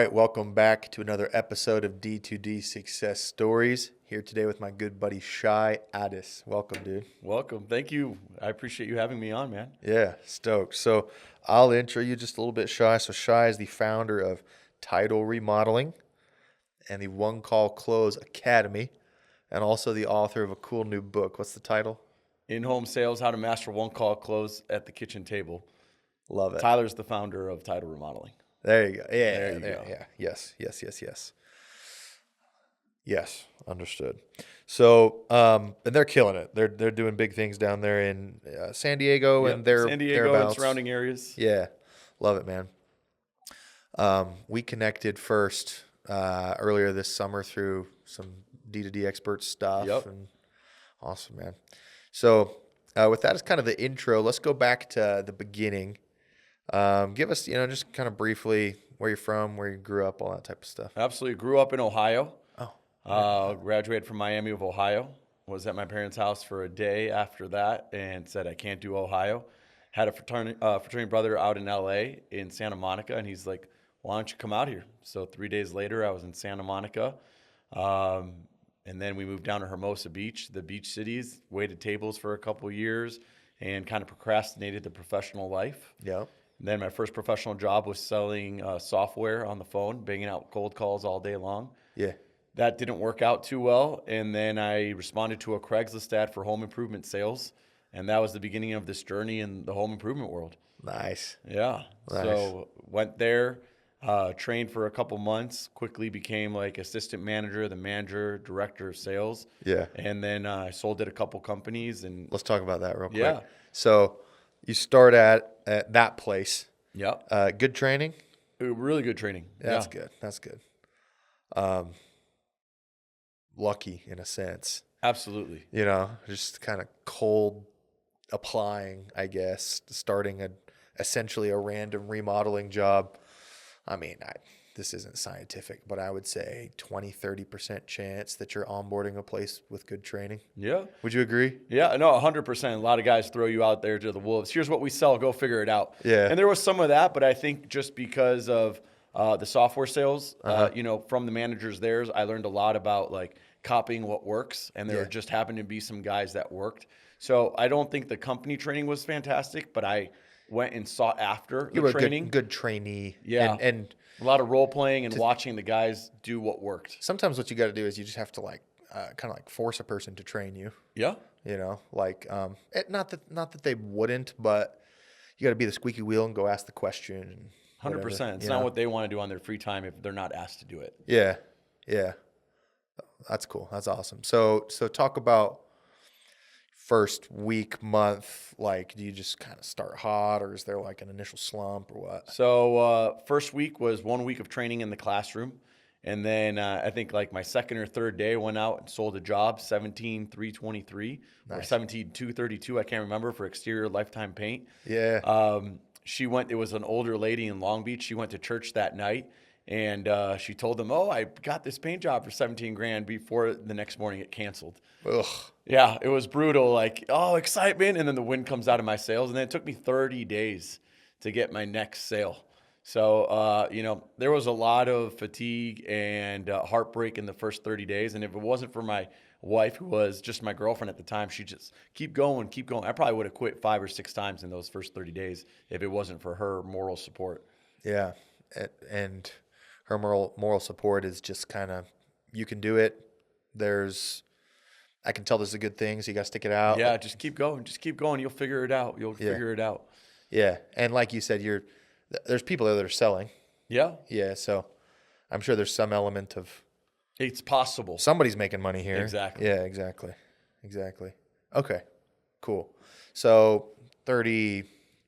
right, welcome back to another episode of D2D Success Stories. Here today with my good buddy Shai, Ades. Welcome, dude. Welcome. Thank you. I appreciate you having me on, man. Yeah, stoked. So I'll intro you just a little bit, Shai. So Shai is the founder of Title Remodeling and the One Call Close Academy, and also the author of a cool new book. What's the title? In-home sales, how to master one call close at the kitchen table. Love it. Tyler's the founder of Title Remodeling. There you go. Yeah, There you go. yeah. Yes. Yes, understood. So, and they're killing it. They're doing big things down there in San Diego Yep, and their San Diego and thereabouts. surrounding areas. Yeah, love it, man. We connected first earlier this summer through some D2D expert stuff. Yep. And awesome, man. So, with that as kind of the intro, let's go back to the beginning. Give us, just kind of briefly where you're from, where you grew up, all that type of stuff. Absolutely. Grew up in Ohio. Oh, Graduated from Miami of Ohio. Was at my parents' house for a day after that and said, I can't do Ohio. Had a fraternity brother out in LA in Santa Monica, and he's like, why don't you come out here? So 3 days later, I was in Santa Monica. And then we moved down to Hermosa Beach, the beach cities, waited tables for a couple years and kind of procrastinated the professional life. yeah. Then my first professional job was selling software on the phone, banging out cold calls all day long. Yeah. That didn't work out too well. And then I responded to a Craigslist ad for home improvement sales. And that was the beginning of this journey in the home improvement world. Nice. Yeah. Nice. So went there, trained for a couple months, quickly became like assistant manager, the manager, director of sales. Yeah. And then I sold it a couple companies. And Let's talk about that real quick. Yeah. So you start at that place. yeah, Good training. really good training. That's good. That's good. Lucky in a sense, Absolutely. just kind of cold applying, I guess, starting essentially a random remodeling job. I mean, this isn't scientific, but I would say 20-30% chance that you're onboarding a place with good training. Yeah. Would you agree? Yeah, no, 100%. A lot of guys throw you out there to the wolves. Here's what we sell. Go figure it out. Yeah. And there was some of that, but I think just because of the software sales, from the managers there, I learned a lot about like copying what works. And there just happened to be some guys that worked. So I don't think the company training was fantastic, but I went and sought after You the were training. a good trainee. Yeah. And A lot of role playing and watching the guys do what worked. sometimes what you got to do is you just have to kind of like force a person to train you. Yeah. Not that they wouldn't, but you got to be the squeaky wheel and go ask the question. And 100%. It's not what they want to do on their free time if they're not asked to do it. Yeah. That's cool. That's awesome. So talk about first week, month. Like, do you just kind of start hot, or is there like an initial slump, or what? So first week was 1 week of training in the classroom. And then I think like my second or third day, went out and sold a job, 17,323 or Nice. 17,232. I can't remember, for exterior lifetime paint. Yeah. It was an older lady in Long Beach. She went to church that night and she told them, oh, I got this paint job for 17 grand before the next morning it canceled. Ugh. Yeah, it was brutal. Like, oh, excitement. And then the wind comes out of my sails. And then it took me 30 days to get my next sale. So, there was a lot of fatigue and heartbreak in the first 30 days. And if it wasn't for my wife, who was just my girlfriend at the time, she'd just keep going. I probably would have quit 5 or 6 times in those first 30 days if it wasn't for her moral support. Yeah. And her moral support is just kind of, you can do it. I can tell this is a good thing, so you got to stick it out. Yeah, just keep going. Just keep going. You'll figure it out. Figure it out. Yeah. And like you said, there's people there that are selling. Yeah. Yeah. So I'm sure there's some element of It's possible. somebody's making money here. Exactly. Yeah, exactly. Okay, cool. So 30,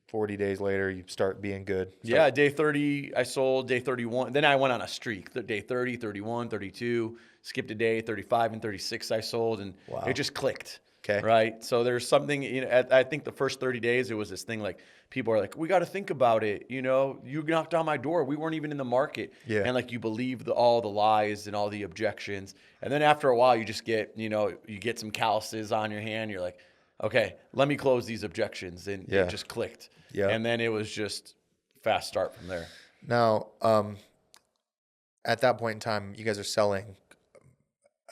40 days later, you start being good. Yeah, day 30, I sold. Day 31, then I went on a streak. Day 30, 31, 32, skipped a day, 35 and 36 I sold, and Wow. it just clicked. Okay. Right? So there's something, I think the first 30 days, it was this thing like, people are like, we got to think about it. You knocked on my door. We weren't even in the market. Yeah. And like, you believe all the lies and all the objections. And then after a while, you just get, you get some calluses on your hand. You're like, okay, let me close these objections. And Yeah. it just clicked. Yeah. And then it was just fast start from there. Now, at that point in time, you guys are selling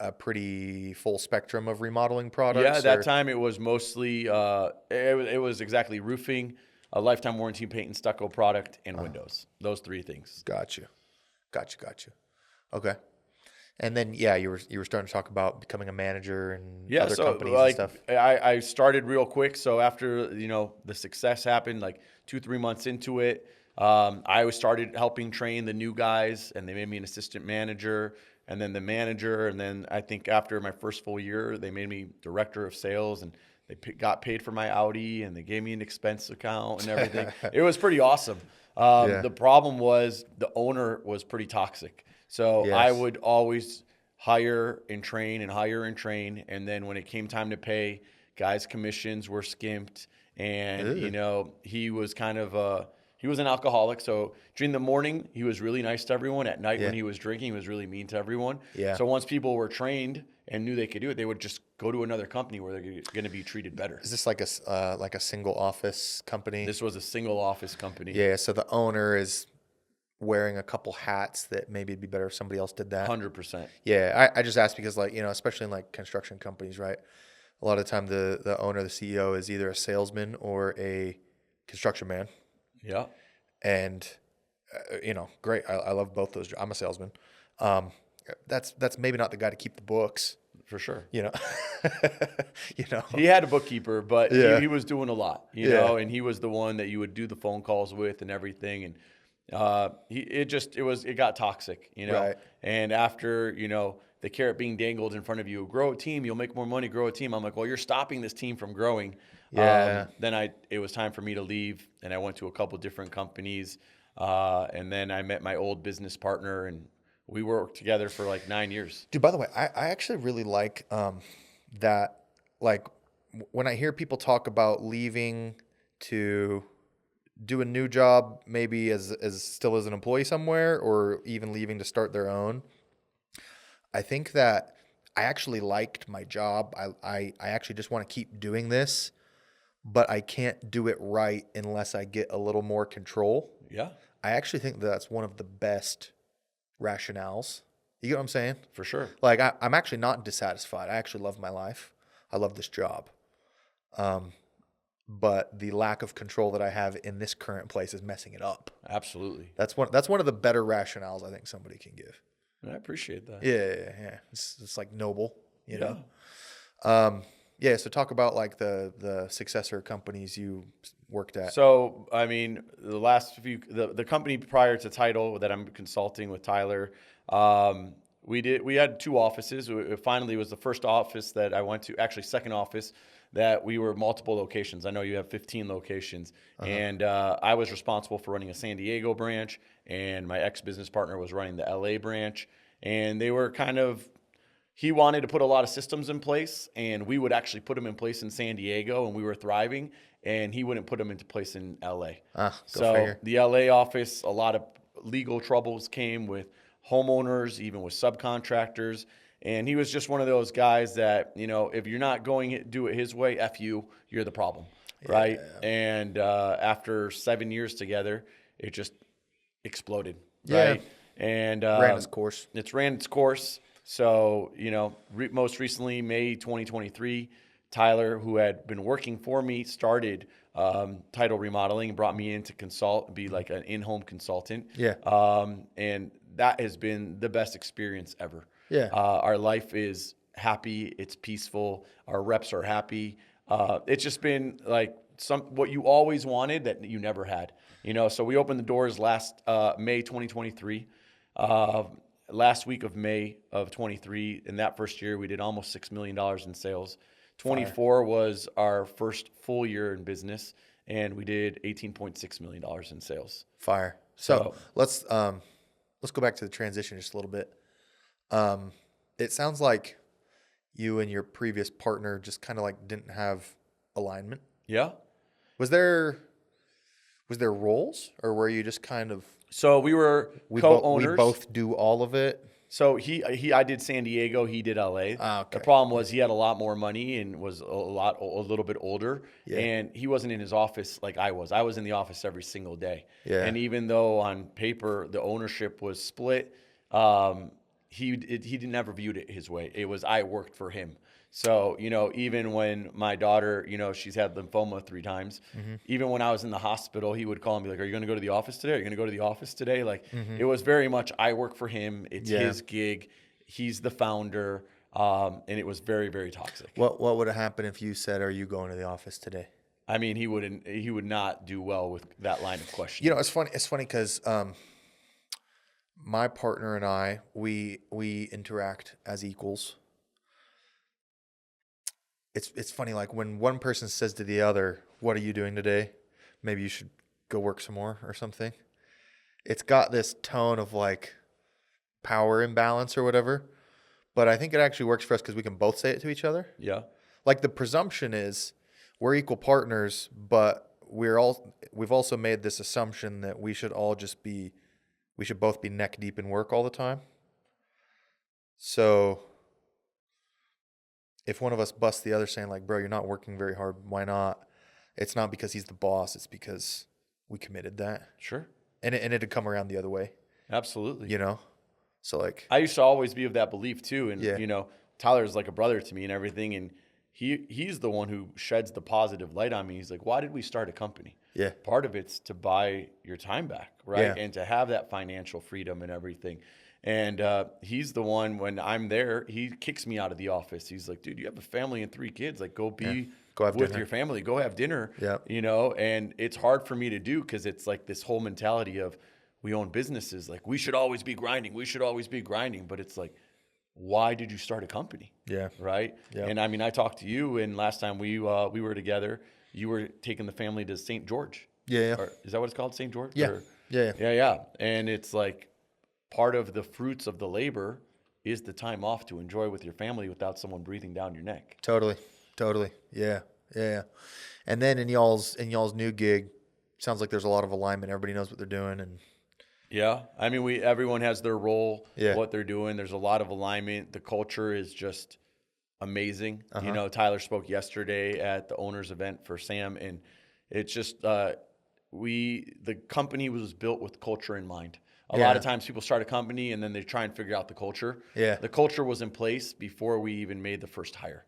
a pretty full spectrum of remodeling Yeah, at products, that or time it was mostly it was exactly roofing, a lifetime warranty paint and stucco product, and windows. Those three things. got you, got you. Okay. And then yeah, you were starting to talk about becoming a manager and Yeah, other so companies and like stuff. I started real quick. So after the success happened, like 2-3 months into it, I was started helping train the new guys, and they made me an assistant manager, and then the manager, and then I think after my first full year, they made me director of sales, and they got paid for my Audi, and they gave me an expense account and everything. It was pretty awesome. Yeah. The problem was the owner was pretty toxic, so I Yes. would always hire and train and hire and train. And then when it came time to pay, guys' commissions were skimped. And, Ugh. he was kind of, he was an alcoholic. So during the morning, he was really nice to everyone. At night, Yeah. when he was drinking, he was really mean to everyone. Yeah. So once people were trained and knew they could do it, they would just go to another company where they're going to be treated better. Is this like a single office company? This was a single office company. Yeah. So the owner is wearing a couple hats that maybe it'd be better if somebody else did that. 100%. Yeah. I just asked because like, especially in like construction companies, right? A lot of the time the owner, the CEO is either a salesman or a construction man. Yeah. And, great. I love both those. I'm a salesman. Um, that's maybe not the guy to keep the books, For sure. you know, you know, He had a bookkeeper, but Yeah. he was doing a lot, Yeah. and he was the one that you would do the phone calls with and everything. And it got toxic, Right. And after, the carrot being dangled in front of you, grow a team, you'll make more money, grow a team. I'm like, well, you're stopping this team from growing. Yeah. Then it was time for me to leave, and I went to a couple different companies. And then I met my old business partner, and we worked together for like 9 years. Dude, by the way, I actually really like that. Like when I hear people talk about leaving to do a new job, maybe as still as an employee somewhere, or even leaving to start their own. I think that I actually liked my job. I actually just want to keep doing this, but I can't do it right unless I get a little more control. Yeah, I actually think that's one of the best rationales. You get what I'm saying? for sure. Like I'm actually not dissatisfied. I actually love my life. I love this job. But the lack of control that I have in this current place is messing it up. Absolutely. That's one of the better rationales I think somebody can give. I appreciate that. Yeah. It's like noble, you Yeah. know. Yeah. So talk about like the successor companies you worked at. So, I mean, the company prior to Title that I'm consulting with Tyler, we had 2 offices. It finally was the first office that I went to, actually second office, that we were multiple locations. I know you have 15 locations, and I was responsible for running a San Diego branch, and my ex-business partner was running the LA branch, and they were he wanted to put a lot of systems in place, and we would actually put them in place in San Diego, and we were thriving, and he wouldn't put them into place in LA. Go So figure. the LA office, a lot of legal troubles came with homeowners, even with subcontractors. And he was just one of those guys that, if you're not going to do it his way, F you, you're the problem, right? And after 7 years together, it just exploded, Yeah. right? And Ran its course. it's ran its course. So, most recently, May 2023, Tyler, who had been working for me, started Title Remodeling and brought me in to consult, be like an in-home consultant. Yeah. And that has been the best experience ever. Yeah. Our life is happy. It's peaceful. Our reps are happy. It's just been like what you always wanted that you never had. So we opened the doors last May 2023. Last week of May of 23, in that first year, we did almost $6 million in sales. 24 was our first full year in business, and we did $18.6 million in sales. Fire. So let's go back to the transition just a little bit. It sounds like you and your previous partner just kind of like didn't have alignment. Yeah. Was there roles, or were you just kind of So we were we co-owners. both do all of it? So I did San Diego, he did LA. Ah, okay. The problem was he had a lot more money and was a little bit older, Yeah. and he wasn't in his office like I was. I was in the office every single day. Yeah. And even though on paper the ownership was split, he never viewed it his way. It was, I worked for him. So, even when my daughter, she's had lymphoma 3 times, even when I was in the hospital, he would call and be like, are you going to go to the office today? Are you going to go to the office today? Like, it was very much, I work for him. It's Yeah. his gig. He's the founder. And it was very, very toxic. What would have happened if you said, "Are you going to the office today?" I mean, he would not do well with that line of questioning. It's funny. It's funny because my partner and I, we interact as equals. It's funny, like when one person says to the other, "What are you doing today? Maybe you should go work some more or something." It's got this tone of like power imbalance or whatever. But I think it actually works for us because we can both say it to each other. Yeah. Like the presumption is we're equal partners, but we've also made this assumption that we should both be neck deep in work all the time. So if one of us busts the other saying like, "Bro, you're not working very hard. Why not?" It's not because he's the boss. It's because we committed that. Sure. And it'd come around the other way, Absolutely. So like, I used to always be of that belief too. And, yeah. Tyler's like a brother to me and everything. And he's the one who sheds the positive light on me. He's like, why did we start a company? Yeah. Part of it's to buy your time back, right? Yeah. And to have that financial freedom and everything. And he's the one, when I'm there, he kicks me out of the office. He's like, dude, you have a family and 3 kids. Like, go have with dinner. your family. Go have dinner. Yeah. And it's hard for me to do because it's like this whole mentality of we own businesses. Like, we should always be grinding. We should always be grinding. But it's like, why did you start a company? Yeah. Right. Yeah. And I mean, I talked to you, and last time we were together, you were taking the family to St. George. Yeah. Or, is that what it's called? St. George? Yeah. Or, Yeah. yeah. And it's like part of the fruits of the labor is the time off to enjoy with your family without someone breathing down your neck. Totally. Yeah. And then in y'all's new gig, sounds like there's a lot of alignment. Everybody knows what they're doing, and yeah, I mean, everyone has their role, Yeah. what they're doing. There's a lot of alignment. The culture is just amazing. Tyler spoke yesterday at the owners event for Sam, and it's just the company was built with culture in mind. A lot of times people start a company and then they try and figure out the culture. Yeah. The culture was in place before we even made the first hire.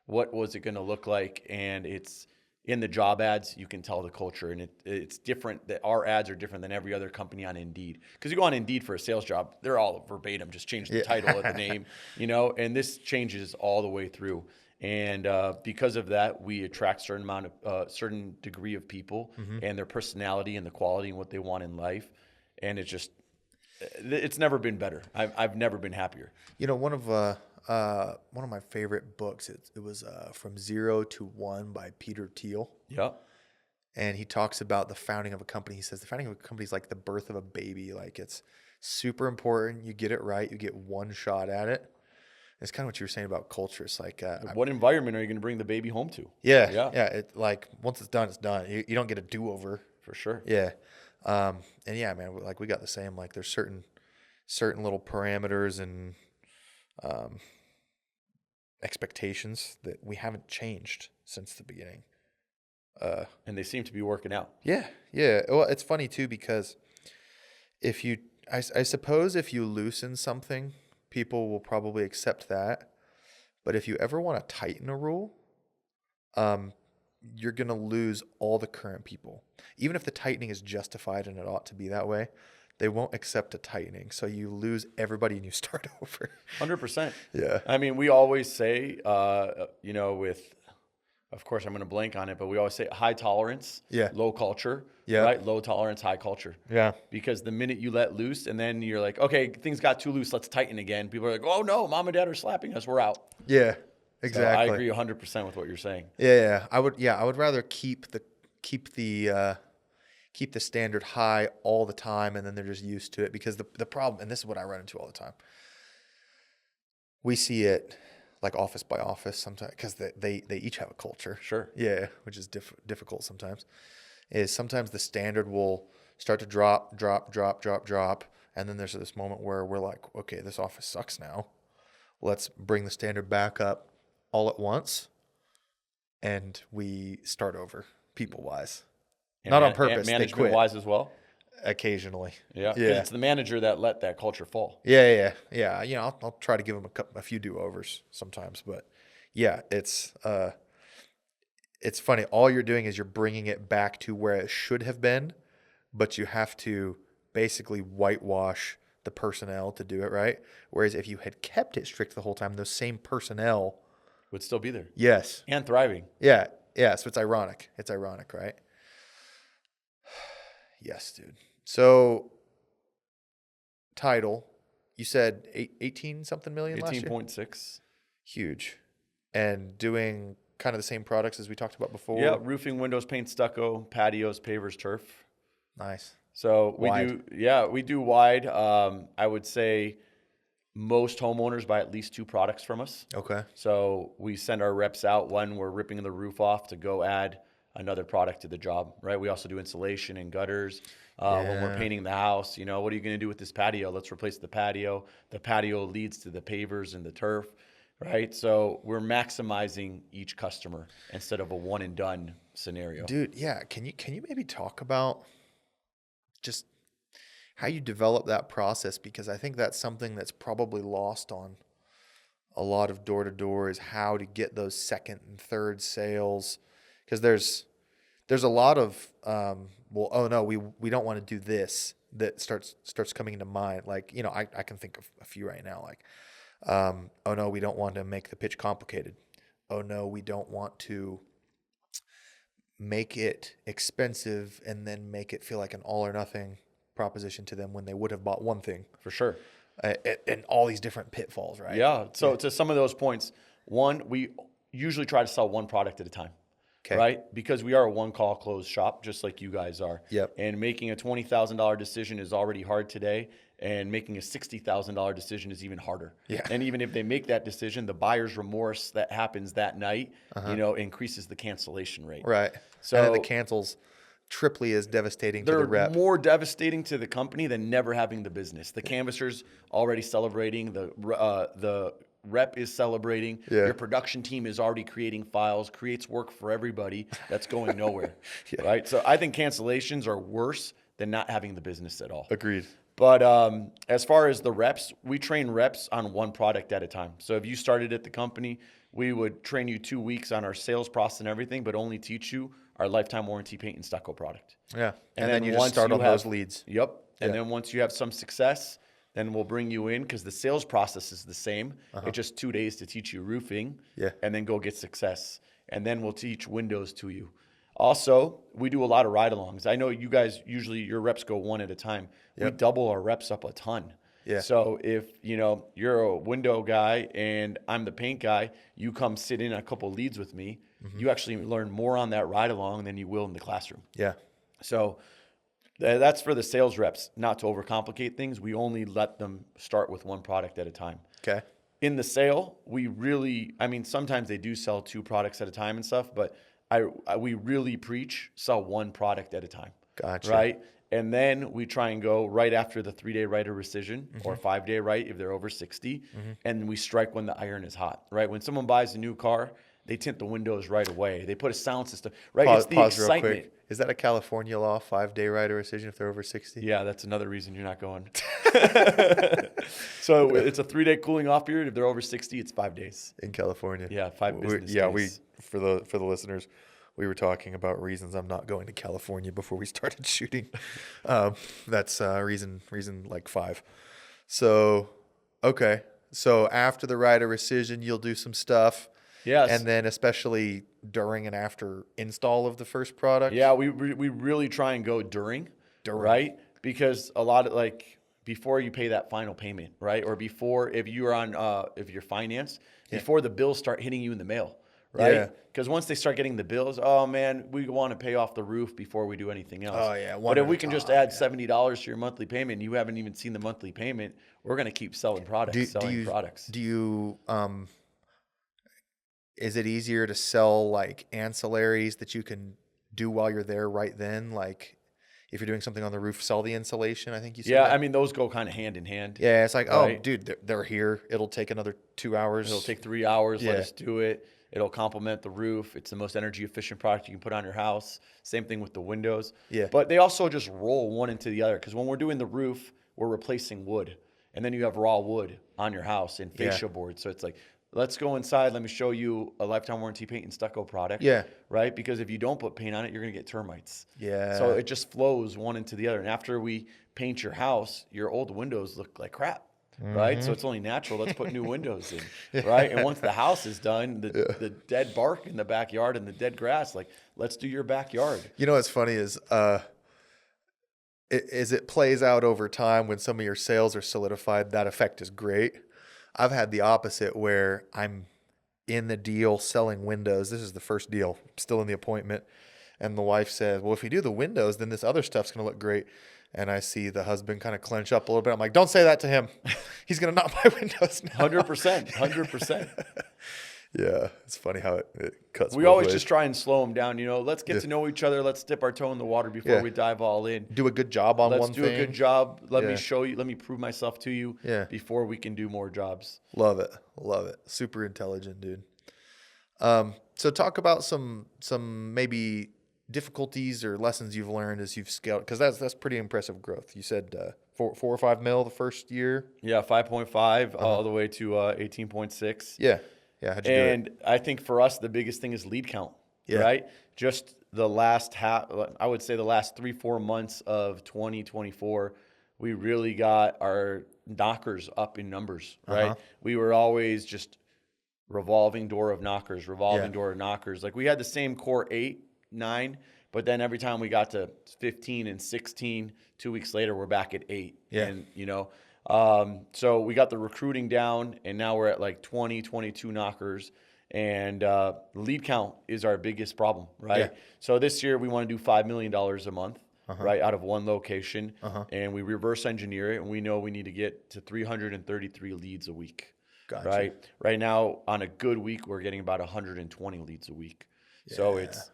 What was it going to look like? And it's in the job ads, you can tell the culture, and it's different. That our ads are different than every other company on Indeed. Because you go on Indeed for a sales job, they're all verbatim, just change the title of the name, and this changes all the way through. And because of that, we attract certain degree of people and their personality and the quality and what they want in life. And it's never been better. I've never been happier. One of my favorite books. It was From Zero to One by Peter Thiel. Yeah. And he talks about the founding of a company. He says the founding of a company is like the birth of a baby. Like, it's super important. You get it right. You get one shot at it. It's kind of what you were saying about culture. It's like, what environment are you going to bring the baby home to? Yeah. It, like, once it's done, it's done. You don't get a do-over. For sure. Yeah. And yeah, man, like we got the same. Like, there's certain little parameters and expectations that we haven't changed since the beginning. And they seem to be working out. Yeah. Well, it's funny too, because I suppose if you loosen something, people will probably accept that. But if you ever want to tighten a rule, you're going to lose all the current people. Even if the tightening is justified and it ought to be that way, they won't accept a tightening. So you lose everybody and you start over. 100%. Yeah. I mean, we always say, of course, I'm going to blank on it, but we always say high tolerance, low culture, right? Low tolerance, high culture. Yeah. Because the minute you let loose and then you're like, okay, things got too loose, let's tighten again. People are like, oh no, mom and dad are slapping us, we're out. Yeah, exactly. So I agree 100% with what you're saying. Yeah. I would rather keep the standard high all the time, and then they're just used to it. Because the problem, and this is what I run into all the time, we see it like office by office sometimes, because they each have a culture. Sure. Yeah, which is difficult sometimes. Is sometimes the standard will start to drop, and then there's this moment where we're like, okay, this office sucks now. Let's bring the standard back up all at once, and we start over, people-wise. And Not on purpose. Management-wise as well? occasionally. Yeah, because Yeah. it's the manager that let that culture fall. Yeah. You know, I'll try to give them a few do-overs sometimes, but yeah, it's funny. All you're doing is you're bringing it back to where it should have been, but you have to basically whitewash the personnel to do it right. Whereas if you had kept it strict the whole time, those same personnel, Would still be there yes, and thriving. yeah. So it's ironic. It's ironic, right? Yes, dude. So title, you said 18 something million last year? 18.6. Huge. And doing kind of the same products as we talked about before. Yeah, roofing, windows, paint, stucco, patios, pavers, turf. Nice. So Wide. we do wide. I would say most homeowners buy at least 2 products from us. Okay. So we send our reps out when we're ripping the roof off to go add another product to the job, right? We also do insulation and gutters. When we're Yeah. painting the house, you know, what are you going to do with this patio? Let's replace the patio. The patio leads to the pavers and the turf, right? So we're maximizing each customer instead of a one and done scenario. Dude, yeah. Can you maybe talk about just how you develop that process? Because I think that's something that's probably lost on a lot of door to door is how to get those second and third sales. Because there's a lot of well, oh no, we don't want to do this that starts coming into mind. Like, you know, I can think of a few right now. Like, oh no, we don't want to make the pitch complicated. Oh no, we don't want to make it expensive and then make it feel like an all or nothing proposition to them when they would have bought one thing. For sure. And all these different pitfalls, right? Yeah. So to some of those points, one, we usually try to sell one product at a time. Okay. Right? Because we are a one call closed shop, just like you guys are. Yep. And making a $20,000 decision is already hard today. And making a $60,000 decision is even harder. Yeah. And even if they make that decision, the buyer's remorse that happens that night, you know, increases the cancellation rate. Right. So and then the cancels triply as devastating to the they're rep. more devastating to the company than never having the business. The canvasser's already celebrating. The rep is celebrating. Yeah. Your production team is already creating files, creates work for everybody that's going nowhere. Yeah. Right? So I think cancellations are worse than not having the business at all. Agreed. But as far as the reps, we train reps on one product at a time. So if you started at the company, we would train you 2 weeks on our sales process and everything, but only teach you our lifetime warranty paint and stucco product. Yeah. And then you just once start on have- those leads. Yep. And Yeah. then once you have some success, then we'll bring you in because the sales process is the same. It's just 2 days to teach you roofing. Yeah. And then go get success. And then we'll teach windows to you. Also, we do a lot of ride-alongs. I know you guys usually your reps go one at a time. We Yep. double our reps up a ton. Yeah. So if you're a window guy and I'm the paint guy, you come sit in a couple leads with me. You actually learn more on that ride-along than you will in the classroom. Yeah. So that's for the sales reps, not to overcomplicate things. We only let them start with one product at a time. Okay. In the sale, sometimes they do sell 2 products at a time and stuff, but we really preach sell one product at a time. Gotcha. Right? And then we try and go right after the 3-day right of rescission or 5-day right if they're over 60. And we strike when the iron is hot, right? When someone buys a new car, they tint the windows right away. They put a sound system, right? It's the Pause real excitement. quick. Is that a California law, 5-day right of rescission if they're over 60? Yeah, that's another reason you're not going. So it's a 3-day cooling off period. If they're over 60, it's 5 days. In California. Yeah, 5 business days. For the listeners, we were talking about reasons I'm not going to California before we started shooting. That's reason like 5. So, okay. So after the right of rescission, you'll do some stuff. Yes. And then especially during and after install of the first product. Yeah, we really try and go during, right? Because a lot of before you pay that final payment, right? Or before if you're financed, before the bills start hitting you in the mail, right? Yeah. Because once they start getting the bills, oh man, we want to pay off the roof before we do anything else. Oh, yeah, But one if at we a can just time, add yeah. $70 to your monthly payment and you haven't even seen the monthly payment, we're going to keep selling products, products. Do you is it easier to sell like ancillaries that you can do while you're there right then? Like if you're doing something on the roof, sell the insulation, I think you said Yeah, that? I mean, those go kind of hand in hand. Yeah, it's like, Right. oh, dude, they're here. It'll take another 2 hours. It'll take 3 hours. Let Yeah. us do it. It'll complement the roof. It's the most energy efficient product you can put on your house. Same thing with the windows. Yeah. But they also just roll one into the other, because when we're doing the roof, we're replacing wood. And then you have raw wood on your house and Yeah. fascia board. So it's like, let's go inside. Let me show you a lifetime warranty paint and stucco product. Yeah. Right? Because if you don't put paint on it, you're going to get termites. Yeah. So it just flows one into the other. And after we paint your house, your old windows look like crap. Right? So it's only natural. Let's put new windows in. Right? And once the house is done, the dead bark in the backyard and the dead grass, like, let's do your backyard. You know what's funny is it plays out over time when some of your sales are solidified. That effect is great. I've had the opposite where I'm in the deal selling windows. This is the first deal, still in the appointment. And the wife says, well, if you do the windows, then this other stuff's going to look great. And I see the husband kind of clench up a little bit. I'm like, don't say that to him. He's going to knock my windows now. 100%. 100%. Yeah. It's funny how it cuts. We both always ways. just try and slow them down. Let's get to know each other. Let's dip our toe in the water before we dive all in. Do a good job on Let's one do thing. a good job. Let me show you. Let me prove myself to you before we can do more jobs. Love it. Love it. Super intelligent, dude. So talk about some maybe difficulties or lessons you've learned as you've scaled, because that's pretty impressive growth. You said 4 or 5 mil the first year. Yeah, 5.5 all the way to 18.6. Yeah. How'd you do it? And I think for us, the biggest thing is lead count, right? Just the last I would say the last 3-4 months of 2024, we really got our knockers up in numbers, right? We were always just revolving door of knockers. Like, we had the same core 8, 9, but then every time we got to 15 and 16, 2 weeks later, we're back at 8. Yeah. And, so we got the recruiting down, and now we're at like 20, 22 knockers. And lead count is our biggest problem, right? Yeah. So this year we want to do $5 million a month, right, out of one location. And we reverse engineer it, and we know we need to get to 333 leads a week. Gotcha. Right? Right now, on a good week, we're getting about 120 leads a week. So it's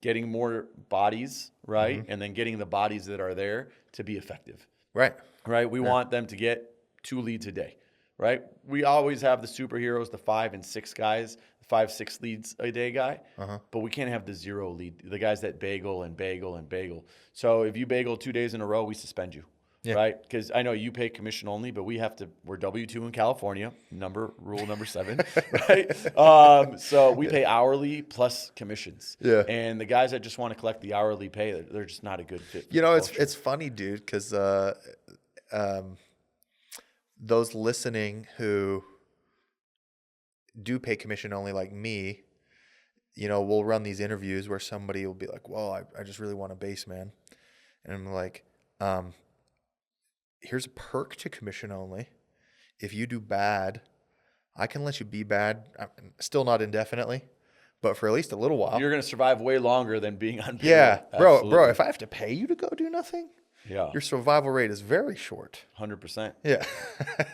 getting more bodies, right? And then getting the bodies that are there to be effective. Right. Right? We want them to get 2 leads a day, right? We always have the superheroes, the 5 and 6 guys, 5, 6 leads a day guy, but we can't have the 0 lead, the guys that bagel and bagel and bagel. So if you bagel 2 days in a row, we suspend you. Yeah. Right? Because I know you pay commission only, but we're W-2 in California, rule number 7, right? So we pay hourly plus commissions. Yeah. And the guys that just want to collect the hourly pay, they're just not a good fit. It's funny, dude, because those listening who do pay commission only like me, we'll run these interviews where somebody will be like, well, I just really want a base, man. And I'm like, here's a perk to commission only. If you do bad, I can let you be bad. Still not indefinitely, but for at least a little while. You're going to survive way longer than being on payroll. Yeah, bro, Absolutely. if I have to pay you to go do nothing, yeah, your survival rate is very short. 100%. Yeah.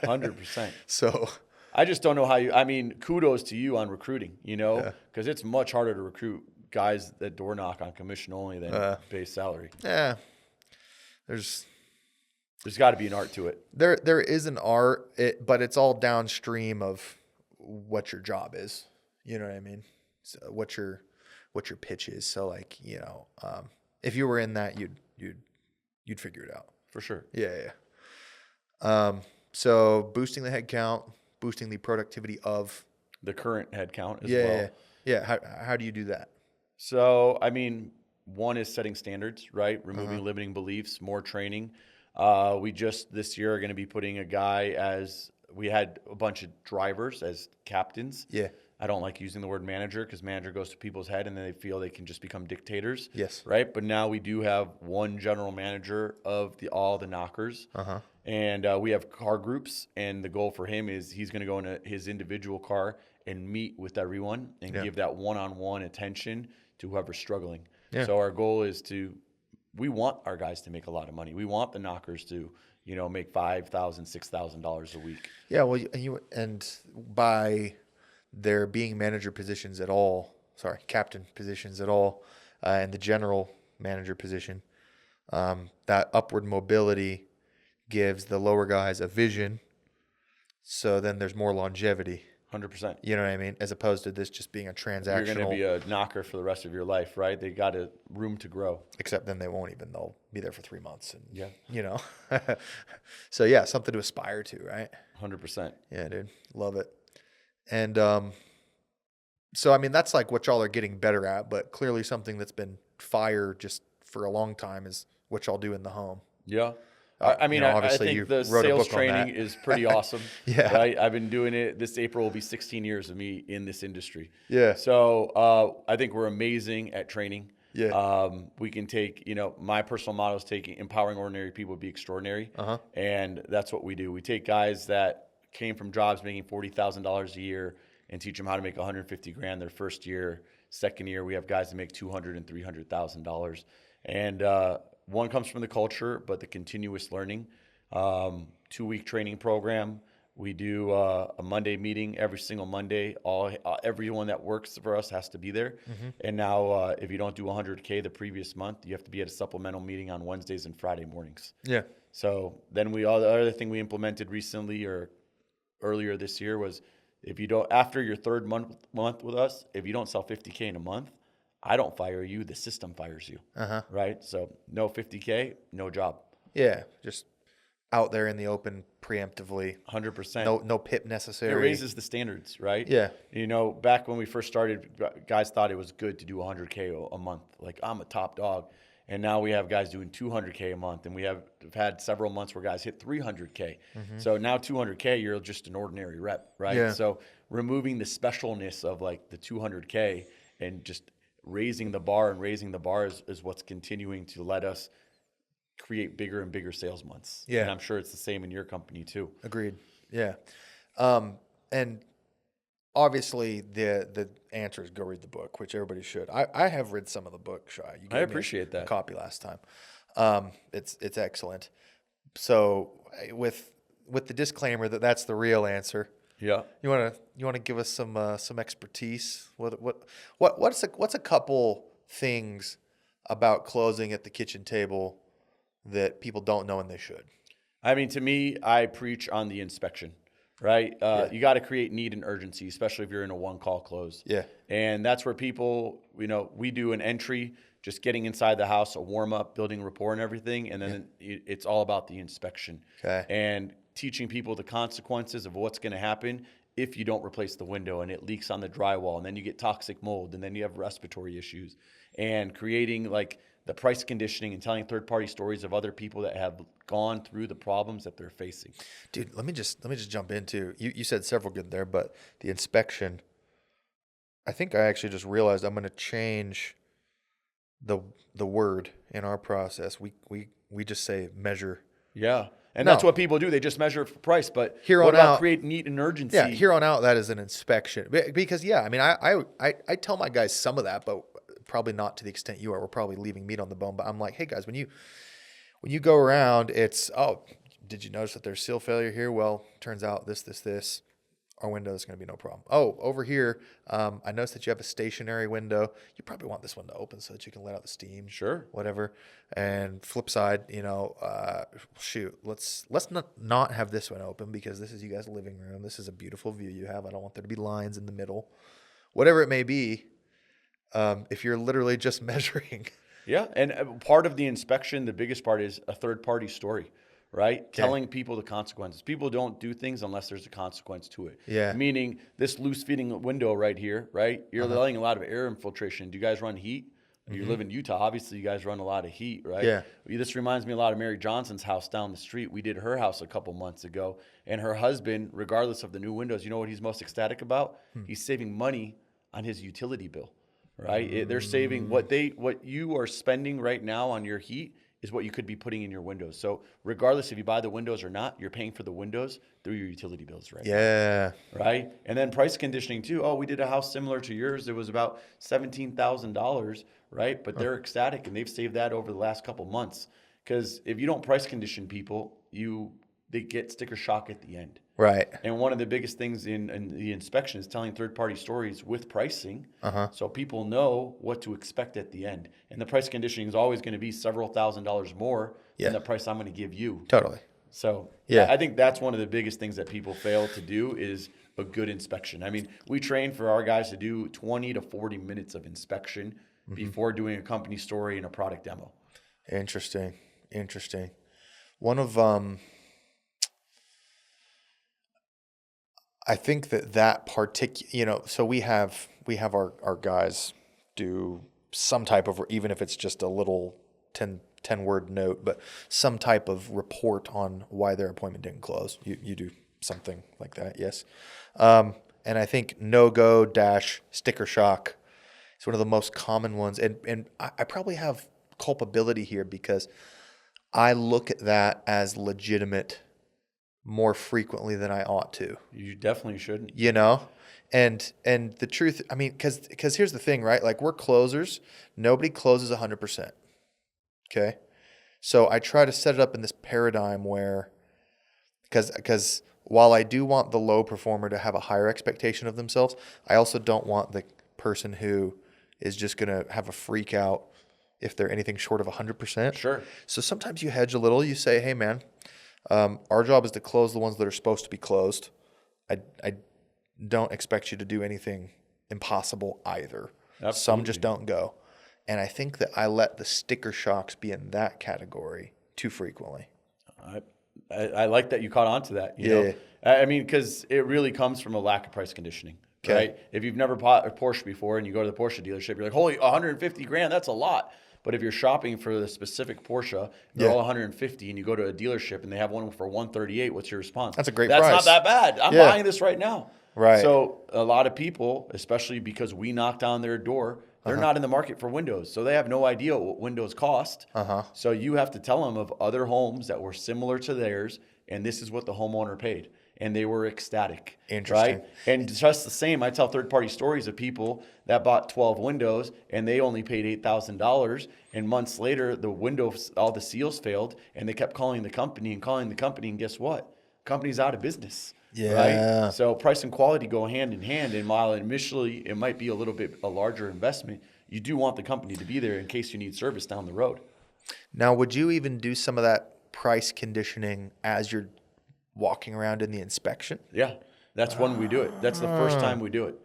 100%. So I just don't know how kudos to you on recruiting, because it's much harder to recruit guys that door knock on commission only than base salary. Yeah. There's got to be an art to it. There is an art, but it's all downstream of what your job is. You know what I mean? So what your pitch is. So like, if you were in that, you'd figure it out. For sure. Yeah. So boosting the head count, boosting the productivity of the current head count as well. Yeah. How do you do that? So, one is setting standards, right? Removing limiting beliefs, more training. We just this year are going to be putting a guy we had a bunch of drivers as captains. Yeah. I don't like using the word manager, because manager goes to people's head and then they feel they can just become dictators. Yes. Right. But now we do have one general manager of all the knockers. And we have car groups. And the goal for him is he's going to go in his individual car and meet with everyone and give that one-on-one attention to whoever's struggling. Yeah. So our goal is we want our guys to make a lot of money. We want the knockers to, make $5,000, $6,000 a week. Yeah. Well, and by there being manager positions at all, captain positions at all, and the general manager position, that upward mobility gives the lower guys a vision. So then there's more longevity. 100%. You know what I mean? As opposed to this just being a You're going to be transactional, a knocker for the rest of your life, right? They got a room to grow. except then they won't even, they'll be there for 3 months and, Yeah. you know. So yeah, something to aspire to, right? 100%. Yeah, dude. Love it. And so, I mean, that's like what y'all are getting better at, but clearly something that's been fire just for a long time is what y'all do in the home. Yeah. You know, I obviously you think the wrote a sales book on that. training is pretty awesome. Yeah. Right. I've been doing it. This April will be 16 years of me in this industry. Yeah. So I think we're amazing at training. Yeah. We can take, my personal motto is empowering ordinary people to be extraordinary. Uh-huh. And that's what we do. We take guys that came from jobs making $40,000 a year and teach them how to make 150 grand their first year. Second year, we have guys that make $200,000 and $300,000. And one comes from the culture, but the continuous learning. 2-week training program. We do a Monday meeting every single Monday. Everyone that works for us has to be there. Mm-hmm. And now, if you don't do 100K the previous month, you have to be at a supplemental meeting on Wednesdays and Friday mornings. Yeah. So then the other thing we implemented recently or earlier this year was if you don't, after your third month with us, if you don't sell 50K in a month, I don't fire you, the system fires you. Uh-huh. Right? So no 50K, no job. Yeah. Just out there in the open preemptively. 100%. No pip necessary. It raises the standards, right? Yeah. Back when we first started, guys thought it was good to do 100K a month. Like, I'm a top dog. And now we have guys doing 200K a month. And we've had several months where guys hit 300K. Mm-hmm. So now 200K, you're just an ordinary rep, right? Yeah. So removing the specialness of like the 200K and just raising the bar is what's continuing to let us create bigger and bigger sales months. Yeah. And I'm sure it's the same in your company too. Agreed. Yeah. And obviously the answer is go read the book, which everybody should. I have read some of the book, Shai. You I gave me appreciate a that. copy last time. It's excellent. So with the disclaimer that that's the real answer. Yeah. You want to give us some expertise? What's a couple things about closing at the kitchen table that people don't know and they should? I mean, to me, I preach on the inspection, right? You got to create need and urgency, especially if you're in a one-call close. Yeah. And that's where people, we do an entry, just getting inside the house, a warm-up, building rapport and everything, and then it's all about the inspection. Okay. And teaching people the consequences of what's going to happen if you don't replace the window and it leaks on the drywall, and then you get toxic mold, and then you have respiratory issues, and creating like the price conditioning and telling third-party stories of other people that have gone through the problems that they're facing. Dude, let me just jump into, you said several good there, but the inspection, I think I actually just realized I'm going to change the word in our process. We just say measure. Yeah. And No. that's what people do. They just measure it for price. But Here what on about out- create need and urgency? Yeah, here on out, that is an inspection. Because, yeah, I mean, I tell my guys some of that, but probably not to the extent you are. We're probably leaving meat on the bone. But I'm like, hey, guys, when you go around, it's, oh, did you notice that there's seal failure here? Well, turns out this. Our window is going to be no problem. Oh, over here, I noticed that you have a stationary window. You probably want this window open so that you can let out the steam. Sure. Whatever. And flip side, shoot, let's not have this one open because this is you guys' living room. This is a beautiful view you have. I don't want there to be lines in the middle. Whatever it may be, if you're literally just measuring. Yeah. And part of the inspection, the biggest part is a third-party story, right? Telling people the consequences. People don't do things unless there's a consequence to it. Yeah. Meaning this loose-fitting window right here, right? You're letting a lot of air infiltration. Do you guys run heat? You live in Utah. Obviously, you guys run a lot of heat, right? Yeah. This reminds me a lot of Mary Johnson's house down the street. We did her house a couple months ago. And her husband, regardless of the new windows, you know what he's most ecstatic about? He's saving money on his utility bill, right? They're saving what you are spending right now on your heat is what you could be putting in your windows. So regardless if you buy the windows or not, you're paying for the windows through your utility bills, right? Yeah. Right? And then price conditioning too. Oh, we did a house similar to yours. It was about $17,000, right? But they're ecstatic and they've saved that over the last couple months. Because if you don't price condition people, they get sticker shock at the end. Right. And one of the biggest things in the inspection is telling third-party stories with pricing, so people know what to expect at the end. And the price conditioning is always going to be several $1,000s more than the price I'm going to give you. Totally. So Yeah. I think that's one of the biggest things that people fail to do is a good inspection. I mean, we train for our guys to do 20 to 40 minutes of inspection before doing a company story and a product demo. Interesting. One of I think that particular, so we have our guys do some type of, even if it's just a little 10 word note, but some type of report on why their appointment didn't close. You do something like that, yes. And I think no-go dash sticker shock is one of the most common ones. And I probably have culpability here because I look at that as legitimate more frequently than I ought to. You definitely shouldn't. And the truth, I mean, because here's the thing, right? Like, we're closers. Nobody closes 100%. Okay? So I try to set it up in this paradigm where, because while I do want the low performer to have a higher expectation of themselves, I also don't want the person who is just going to have a freak out if they're anything short of 100%. Sure. So sometimes you hedge a little. You say, hey, man, our job is to close the ones that are supposed to be closed. I don't expect you to do anything impossible either. Absolutely. Some just don't go. And I think that I let the sticker shocks be in that category too frequently. I like that you caught on to that. You know? I mean, because it really comes from a lack of price conditioning. Okay. Right? If you've never bought a Porsche before and you go to the Porsche dealership, you're like, holy, 150 grand, that's a lot. But if you're shopping for the specific Porsche, they're all 150, and you go to a dealership and they have one for 138, what's your response? That's a great price. That's not that bad. I'm buying this right now. Right. So a lot of people, especially because we knocked on their door, they're not in the market for windows. So they have no idea what windows cost. So you have to tell them of other homes that were similar to theirs, and this is what the homeowner paid. And they were ecstatic. Interesting. Right? And just the same, I tell third-party stories of people that bought 12 windows and they only paid $8,000. And months later, the windows, all the seals failed, and they kept calling the company, and guess what? Company's out of business. Yeah. Right? So price and quality go hand in hand. And while initially it might be a little bit a larger investment, you do want the company to be there in case you need service down the road. Now, would you even do some of that price conditioning as you're walking around in the inspection? Yeah, that's when we do it. That's the first time we do it.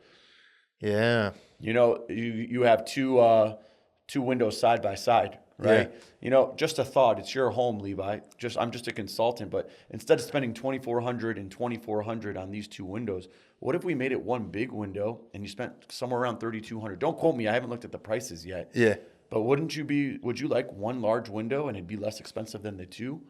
Yeah. You know, you have two windows side by side, right? Yeah. You know, just a thought. It's your home, Levi. I'm just a consultant, but instead of spending $2,400 and $2,400 on these two windows, what if we made it one big window and you spent somewhere around $3,200? Don't quote me. I haven't looked at the prices yet. Yeah. But would you like one large window and it'd be less expensive than the two?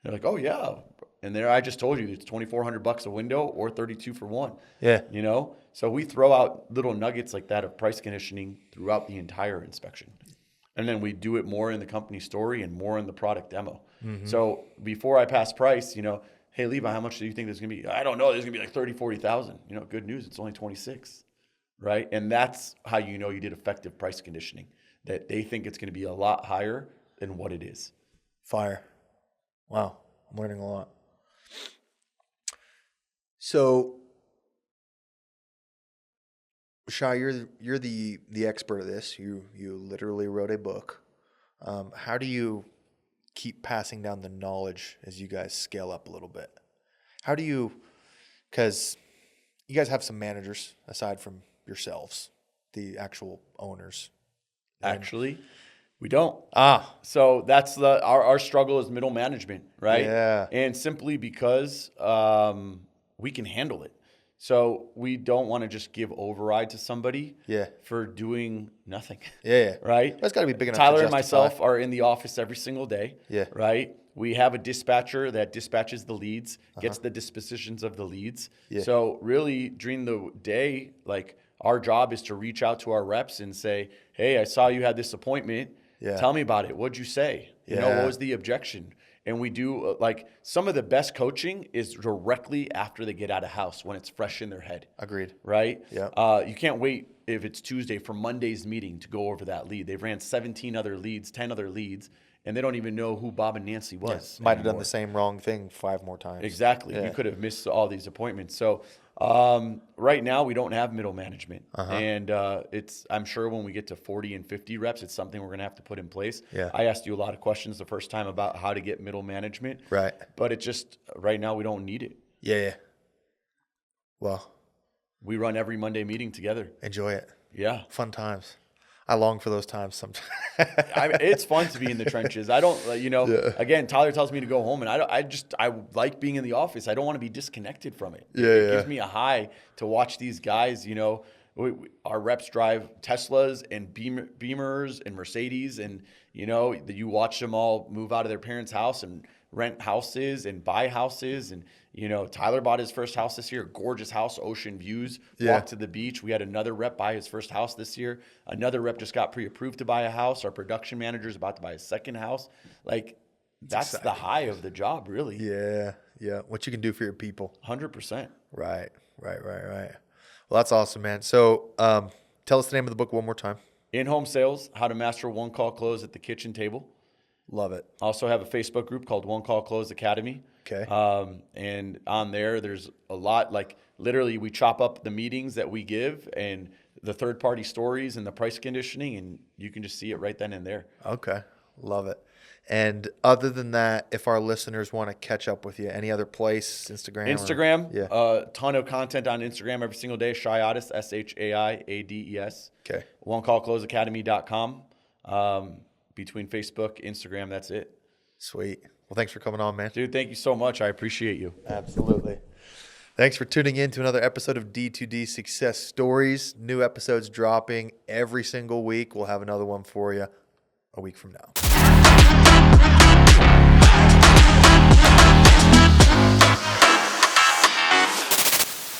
They're like, oh yeah. And there, I just told you, it's $2,400 a window or $32 for one. Yeah. You know, so we throw out little nuggets like that of price conditioning throughout the entire inspection, and then we do it more in the company story and more in the product demo. So before I pass price, you know, hey Levi, how much do you think there's gonna be? I don't know. There's gonna be like 30, 40,000. You know, good news, it's only 26, right? And that's how you know you did effective price conditioning. That they think it's gonna be a lot higher than what it is. Fire. Wow, I'm learning a lot. So, Shai, you're the expert of this. You literally wrote a book. How do you keep passing down the knowledge as you guys scale up a little bit? How do you, because you guys have some managers aside from yourselves, the actual owners. Actually, we don't. So that's our struggle is middle management, right? Yeah. And simply because we can handle it. So we don't want to just give override to somebody for doing nothing. Yeah. Right? That's got to be big enough Tyler to and myself are in the office every single day. Yeah. Right? We have a dispatcher that dispatches the leads, gets the dispositions of the leads. Yeah. So really during the day, like our job is to reach out to our reps and say, hey, I saw you had this appointment. Yeah. Tell me about it. What'd you say? You know, what was the objection? And we do like some of the best coaching is directly after they get out of house when it's fresh in their head. Agreed. Right? Yeah. You can't wait if it's Tuesday for Monday's meeting to go over that lead. They've ran 17 other leads, 10 other leads, and they don't even know who Bob and Nancy was. Might have done the same wrong thing 5 more times. Exactly. Yeah. You could have missed all these appointments. So right now we don't have middle management. And I'm sure when we get to 40 and 50 reps, it's something we're going to have to put in place. Yeah. I asked you a lot of questions the first time about how to get middle management. Right. But it just, right now we don't need it. Yeah. Well, we run every Monday meeting together. Enjoy it. Yeah. Fun times. I long for those times sometimes. It's fun to be in the trenches. I don't, Yeah. again, Tyler tells me to go home, and I like being in the office. I don't want to be disconnected from it. Yeah, It yeah. gives me a high to watch these guys, our reps drive Teslas and Beamers and Mercedes, and, you watch them all move out of their parents' house and rent houses and buy houses. And, Tyler bought his first house this year, gorgeous house, ocean views, Yeah. walk to the beach. We had another rep buy his first house this year. Another rep just got pre-approved to buy a house. Our production manager is about to buy a second house. Like, that's the exciting, high of the job, really. Yeah. Yeah. What you can do for your people. 100%. Right. Well, that's awesome, man. So tell us the name of the book one more time. In-home sales, how to master one-call close at the kitchen table. Love it. Also have a Facebook group called One Call Close Academy. Okay. And on there's a lot, like literally we chop up the meetings that we give and the third-party stories and the price conditioning, and you can just see it right then and there. Okay. Love it. And other than that, if our listeners want to catch up with you, any other place, Instagram? Instagram, Yeah. a ton of content on Instagram every single day. Shai Ades, ShaiAdes. Okay. OneCallCloseAcademy.com. Between Facebook, Instagram, that's it. Sweet. Well, thanks for coming on, man. Dude, thank you so much. I appreciate you. Absolutely. Thanks for tuning in to another episode of D2D Success Stories. New episodes dropping every single week. We'll have another one for you a week from now.